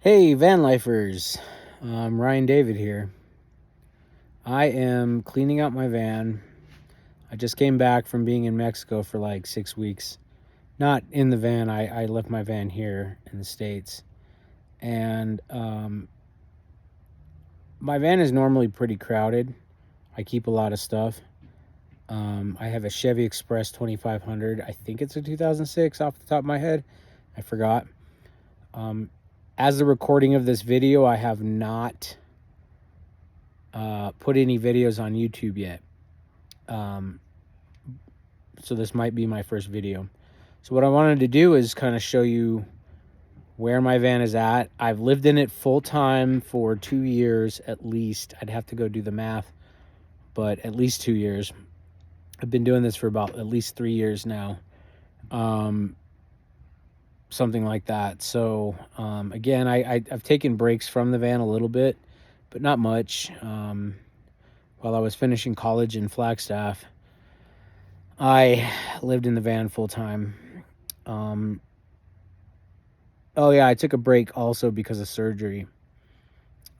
Hey, van lifers. Ryan David here. I am cleaning out my van. I just came back from being in Mexico for like 6 weeks. Not in the van, I left my van here in the States. And my van is normally pretty crowded. I keep a lot of stuff. I have a Chevy Express 2500. I think it's a 2006 off the top of my head. I forgot. As the recording of this video, I have not put any videos on YouTube yet. So this might be my first video. So what I wanted to do is kind of show you where my van is at. I've lived in it full time for 2 years at least. I'd have to go do the math, but at least 2 years. I've been doing this for about at least 3 years now. Something like that. So again, I've taken breaks from the van a little bit, but not much. While I was finishing college in Flagstaff, I lived in the van full time. Oh yeah, I took a break also because of surgery.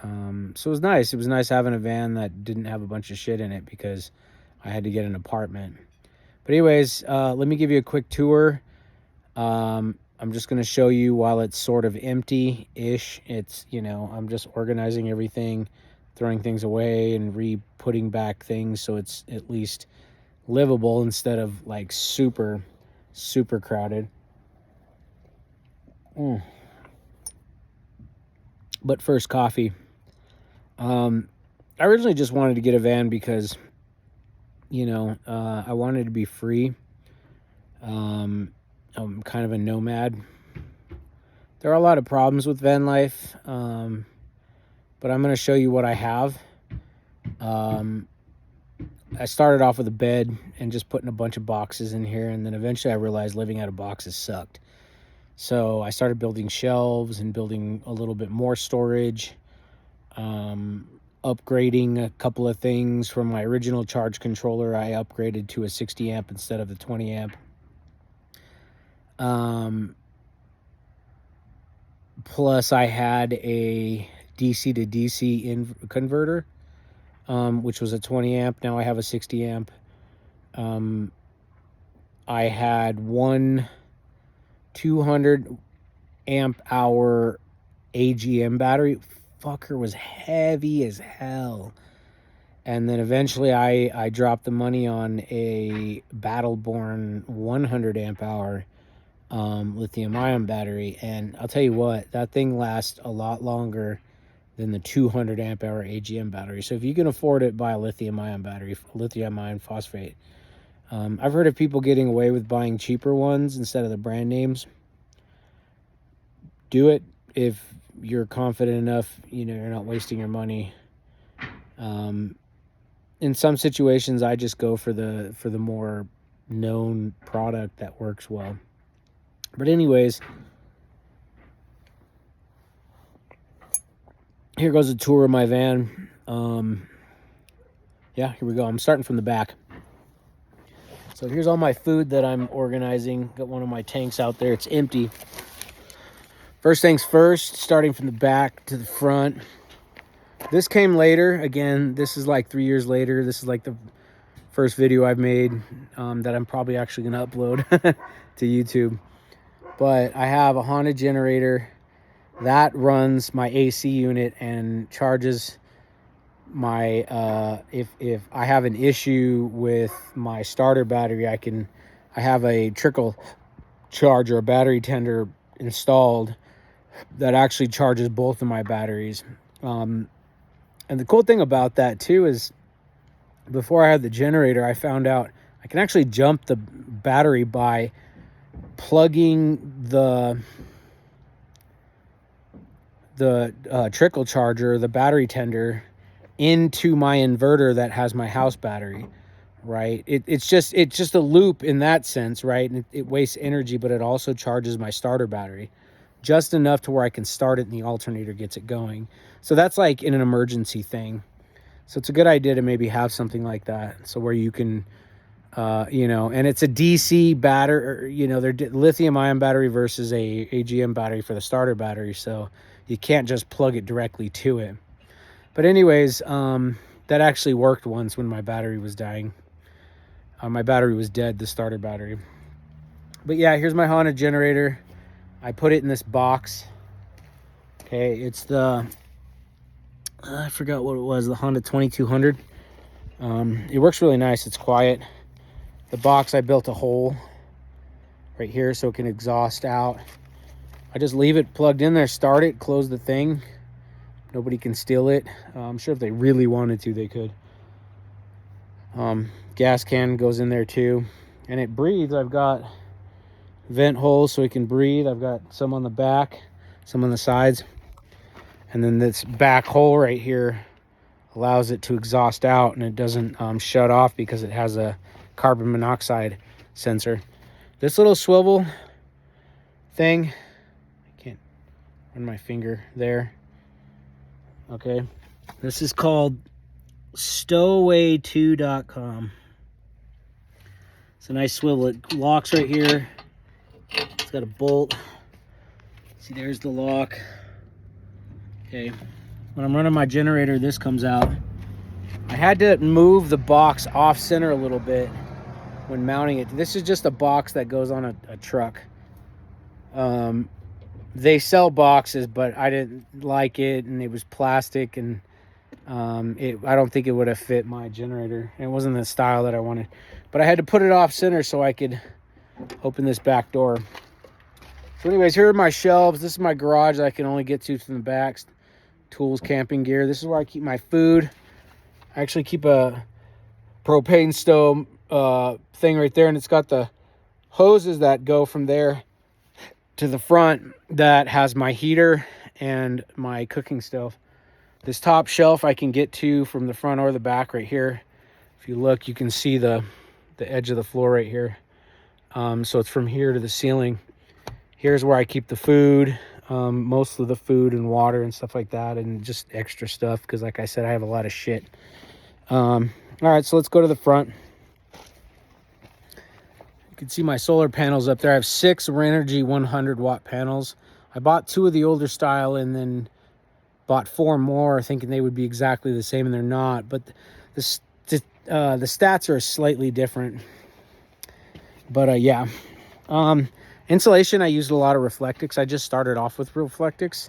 So it was nice. It was nice having a van that didn't have a bunch of shit in it because I had to get an apartment. But anyways, let me give you a quick tour. I'm just going to show you while it's sort of empty-ish. It's, I'm just organizing everything, throwing things away and re-putting back things so it's at least livable instead of like super, super crowded. But first, coffee. I originally just wanted to get a van because, I wanted to be free. I'm kind of a nomad. There are a lot of problems with van life, but I'm going to show you what I have. I started off with a bed and just putting a bunch of boxes in here, and then eventually I realized living out of boxes sucked. So I started building shelves and building a little bit more storage, upgrading a couple of things from my original charge controller. I upgraded to a 60 amp instead of the 20 amp. Plus I had a DC to DC converter, which was a 20 amp. Now I have a 60 amp. I had one 200 amp hour AGM battery. Fucker was heavy as hell. And then eventually I dropped the money on a Battleborn 100 amp hour lithium ion battery, and I'll tell you what, that thing lasts a lot longer than the 200 amp hour AGM battery. So if you can afford it, buy a lithium ion battery, lithium ion phosphate. I've heard of people getting away with buying cheaper ones instead of the brand names. Do it if you're confident enough, you're not wasting your money. In some situations I just go for the more known product that works well. But anyways, here goes a tour of my van. Yeah, here we go. I'm starting from the back. So here's all my food that I'm organizing. Got one of my tanks out there. It's empty. First things first, starting from the back to the front. This came later. Again, this is like 3 years later. This is like the first video I've made that I'm probably actually going to upload to YouTube. But I have a Honda generator that runs my AC unit and charges my if I have an issue with my starter battery, I have a trickle charger, a battery tender installed that actually charges both of my batteries. And the cool thing about that too is before I had the generator, I found out I can actually jump the battery by plugging the trickle charger, the battery tender, into my inverter that has my house battery, right? It's just a loop in that sense, right? And it wastes energy, but it also charges my starter battery just enough to where I can start it and the alternator gets it going. So that's like in an emergency thing. So it's a good idea to maybe have something like that, so where you can You know, and it's a DC battery, you know, they're lithium ion battery versus a AGM battery for the starter battery. So you can't just plug it directly to it. But anyways, that actually worked once when my battery was dying. My battery was dead, the starter battery. But yeah, here's my Honda generator. I put it in this box. Okay, it's the, I forgot what it was, the Honda 2200. It works really nice. It's quiet. The box, I built a hole right here so it can exhaust out. I just leave it plugged in there, start it, close the thing. Nobody can steal it. I'm sure if they really wanted to, they could. Gas can goes in there too. And it breathes. I've got vent holes so it can breathe. I've got some on the back, some on the sides. And then this back hole right here allows it to exhaust out, and it doesn't shut off because it has a carbon monoxide sensor. This little swivel thing, I can't run my finger there. Okay, this is called stowaway2.com. It's a nice swivel. It locks right here. It's got a bolt. See, there's the lock. Okay, when I'm running my generator, this comes out. I had to move the box off center a little bit when mounting it. This is just a box that goes on a truck. They sell boxes, but I didn't like it, and it was plastic, and I don't think it would have fit my generator. It wasn't the style that I wanted. But I had to put it off center so I could open this back door. So anyways, here are my shelves. This is my garage that I can only get to from the back. Tools, camping gear. This is where I keep my food. I actually keep a propane stove thing right there, and it's got the hoses that go from there to the front that has my heater and my cooking stove. This top shelf I can get to from the front or the back right here. If you look, you can see the edge of the floor right here. So it's from here to the ceiling. Here's where I keep the food, most of the food and water and stuff like that, and just extra stuff because, like I said, I have a lot of shit. All right, so let's go to the front. You can see my solar panels up there. I have 6 Renogy 100-watt panels. I bought 2 of the older style and then bought 4 more thinking they would be exactly the same, and they're not. But the stats are slightly different. But yeah. Insulation, I used a lot of Reflectix. I just started off with Reflectix.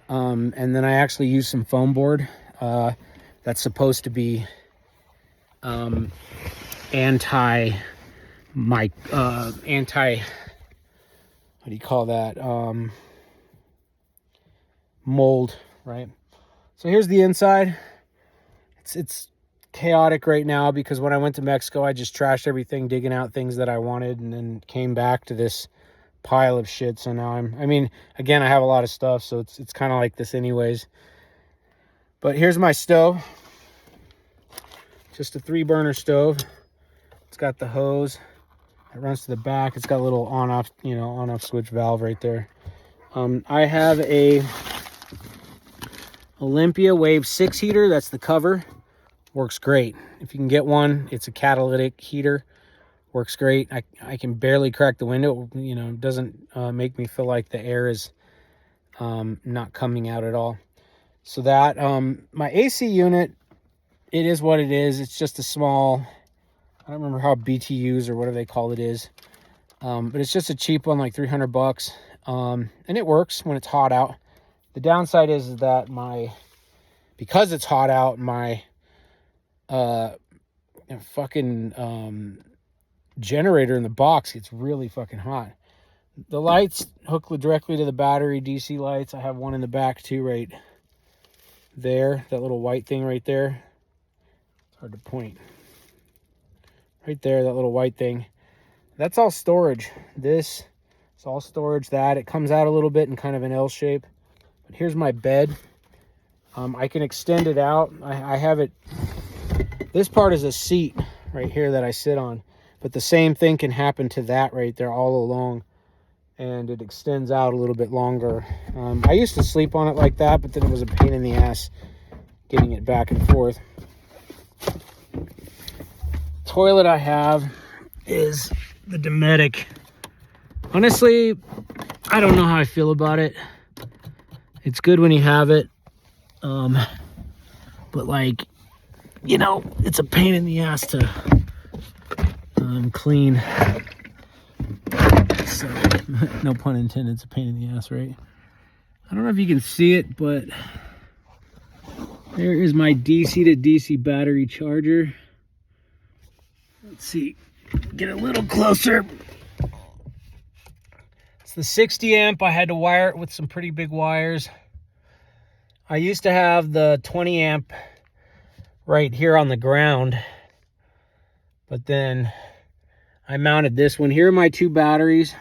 And then I actually used some foam board that's supposed to be anti, what do you call that? Mold, right? So here's the inside. It's chaotic right now because when I went to Mexico, I just trashed everything, digging out things that I wanted, and then came back to this pile of shit. So now again, I have a lot of stuff, so it's kind of like this anyways. But here's my stove. Just a 3-burner stove. It's got the hose. It runs to the back. It's got a little on-off, on-off switch valve right there. I have a Olympia Wave 6 heater. That's the cover. Works great. If you can get one, it's a catalytic heater. Works great. I can barely crack the window. It doesn't make me feel like the air is not coming out at all. So that, my AC unit, it is what it is. It's just a small, I don't remember how BTUs or whatever they call it is. But it's just a cheap one, like $300. And it works when it's hot out. The downside is that because it's hot out, my fucking generator in the box gets really fucking hot. The lights hook directly to the battery, DC lights. I have one in the back too, right there. That little white thing right there. It's hard to point. Right there, that little white thing. That's all storage. This is all storage. It comes out a little bit in kind of an L shape. But here's my bed. I can extend it out. I have it. This part is a seat right here that I sit on. But the same thing can happen to that right there all along. And it extends out a little bit longer. I used to sleep on it like that, but then it was a pain in the ass getting it back and forth. toilet I have is the Dometic. Honestly, I don't know how I feel about it. It's good when you have it. But like, you know, it's a pain in the ass to clean. So, no pun intended, it's a pain in the ass, right? I don't know if you can see it, but there is my DC to DC battery charger. Let's see, get a little closer. It's the 60 amp. I had to wire it with some pretty big wires. I used to have the 20 amp right here on the ground, but then I mounted this one. Here are my two batteries.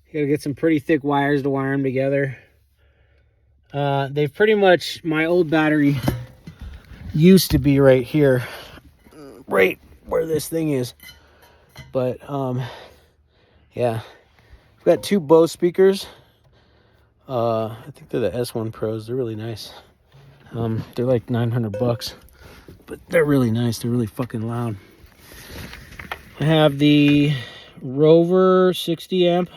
You gotta get some pretty thick wires to wire them together. They've pretty much, my old battery used to be right here, right where this thing is. But yeah, I've got two Bose speakers. I think they're the S1 Pros. They're really nice. They're like $900, but they're really nice. They're really fucking loud. I have the Rover 60 amp.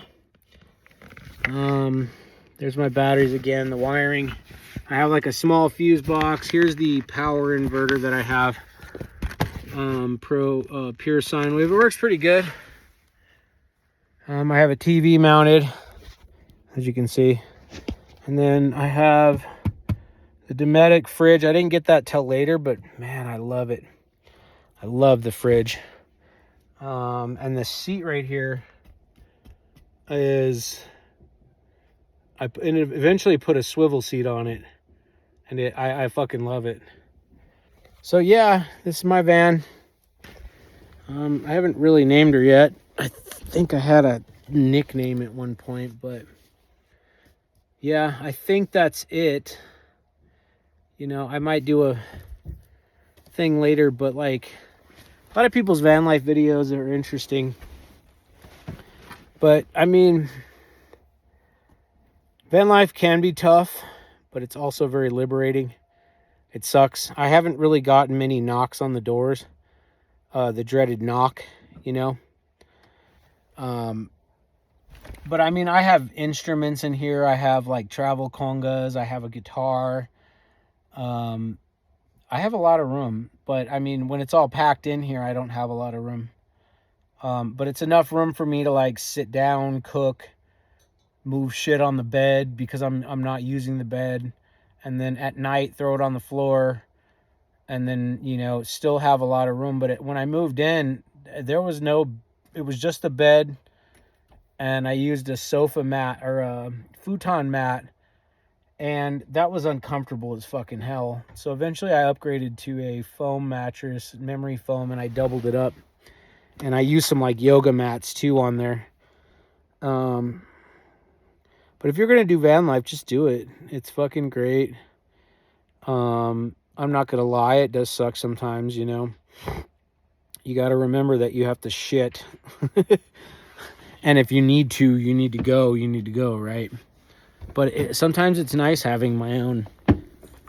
There's my batteries again, the wiring. I have like a small fuse box. Here's the power inverter that I have. Pure sine wave. It works pretty good. I have a TV mounted, as you can see. And then I have the Dometic fridge. I didn't get that till later, but man, I love it. I love the fridge. And the seat right here is, I eventually put a swivel seat on it, and I fucking love it. So yeah, this is my van. I haven't really named her yet. I think I had a nickname at one point, but yeah, I think that's it. You know, I might do a thing later, but like a lot of people's van life videos are interesting. But I mean, van life can be tough, but it's also very liberating. It sucks. I haven't really gotten many knocks on the doors. The dreaded knock, you know. But I mean, I have instruments in here. I have like travel congas. I have a guitar. I have a lot of room, but I mean, when it's all packed in here, I don't have a lot of room. But it's enough room for me to like sit down, cook, move shit on the bed because I'm not using the bed, and then at night throw it on the floor, and then, you know, still have a lot of room. But when I moved in, it was just the bed, and I used a sofa mat or a futon mat, and that was uncomfortable as fucking hell. So eventually I upgraded to a foam mattress, memory foam, and I doubled it up. And I used some like yoga mats too on there. But if you're gonna do van life, just do it. It's fucking great. I'm not gonna lie, it does suck sometimes, you know. You got to remember that you have to shit. And if you need to go, right? But sometimes it's nice having my own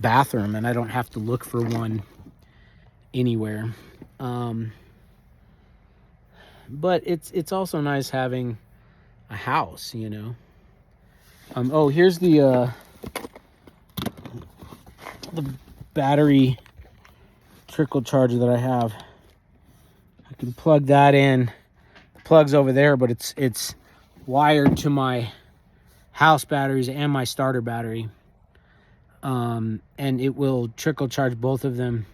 bathroom and I don't have to look for one anywhere. But it's also nice having a house, you know. Oh, here's the battery trickle charger that I have. I can plug that in. The plug's over there, but it's wired to my house batteries and my starter battery. And it will trickle charge both of them.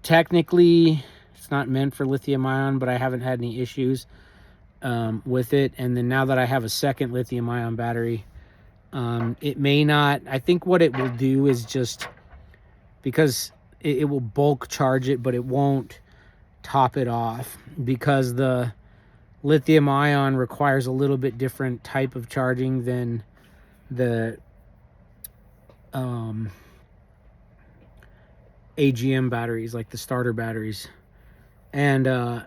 Technically, it's not meant for lithium ion, but I haven't had any issues with it. And then now that I have a second lithium ion battery, it may not. I think what it will do is just, because it will bulk charge it, but it won't top it off, because the lithium ion requires a little bit different type of charging than the AGM batteries, like the starter batteries. And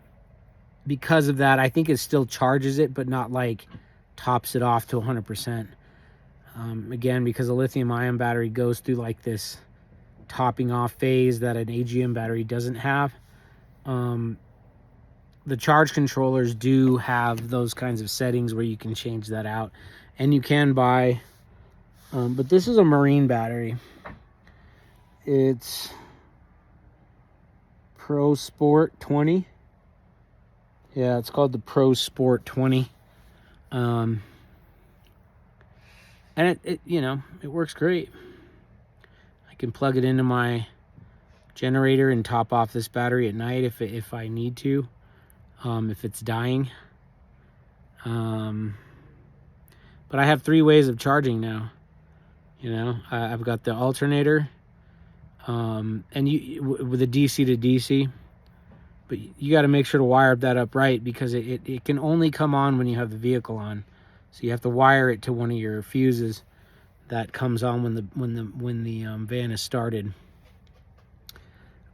because of that, I think it still charges it, but not like tops it off to 100%. Again, because a lithium ion battery goes through like this topping off phase that an AGM battery doesn't have. the charge controllers do have those kinds of settings where you can change that out, and you can buy, but this is a marine battery. It's Pro Sport 20. Yeah, it's called the Pro Sport 20. And it you know, it works great. I can plug it into my generator and top off this battery at night if I need to, if it's dying. But I have 3 ways of charging now. You know, I've got the alternator, and with a DC to DC. But you got to make sure to wire that up right, because it can only come on when you have the vehicle on. So you have to wire it to one of your fuses that comes on when the van is started.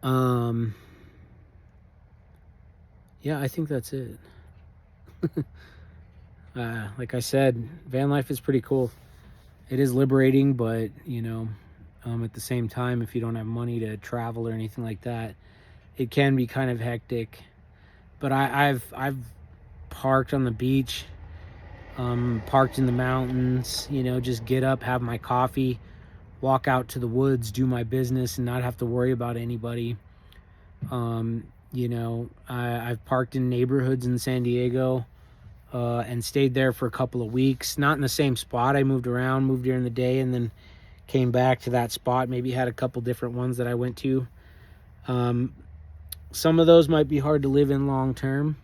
Yeah, I think that's it. Like I said, van life is pretty cool. It is liberating, but you know, at the same time, if you don't have money to travel or anything like that, it can be kind of hectic. But I've parked on the beach, parked in the mountains, you know, just get up, have my coffee, walk out to the woods, do my business, and not have to worry about anybody. You know, I've parked in neighborhoods in San Diego, and stayed there for a couple of weeks. Not in the same spot. I moved around, moved during the day, and then came back to that spot. Maybe had a couple different ones that I went to. Some of those might be hard to live in long term,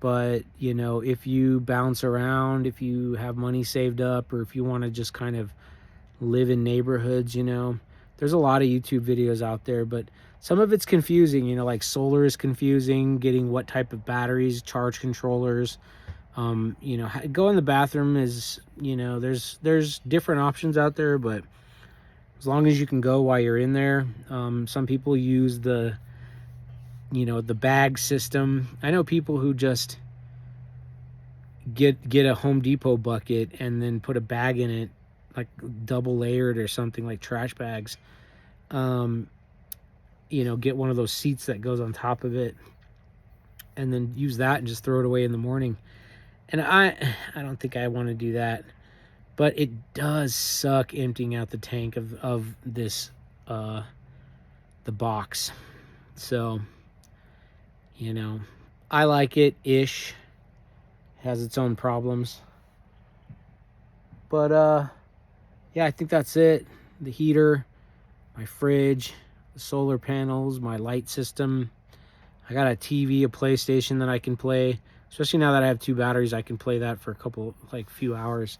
but you know, if you bounce around, if you have money saved up, or if you want to just kind of live in neighborhoods, you know, there's a lot of YouTube videos out there, but some of it's confusing. You know, like solar is confusing, getting what type of batteries, charge controllers. You know, go in the bathroom is, you know, there's different options out there, but as long as you can go while you're in there. Some people use the, you know, the bag system. I know people who just get a Home Depot bucket and then put a bag in it, like double layered or something, like trash bags. You know, get one of those seats that goes on top of it, and then use that and just throw it away in the morning. And I don't think I want to do that, but it does suck emptying out the tank of this, the box. So, you know, I like it ish. Has its own problems, but yeah, I think that's it. The heater, my fridge, the solar panels, my light system. I got a TV, a PlayStation that I can play. Especially now that I have 2 batteries, I can play that for a few hours.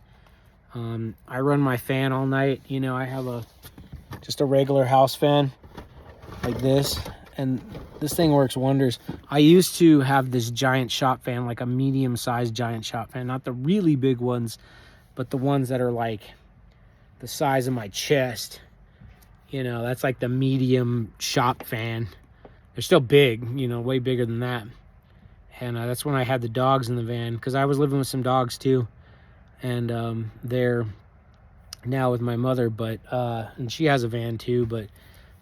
I run my fan all night. You know, I have just a regular house fan like this, and this thing works wonders. I used to have this giant shop fan, like a medium-sized giant shop fan, not the really big ones, but the ones that are like the size of my chest. You know, that's like the medium shop fan. They're still big, you know, way bigger than that. And that's when I had the dogs in the van, because I was living with some dogs too. And they're now with my mother, but and she has a van too, but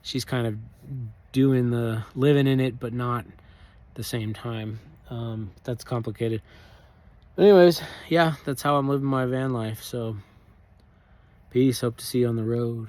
she's kind of doing the living in it, but not at the same time. That's complicated. Anyways, yeah, that's how I'm living my van life. So peace. Hope to see you on the road.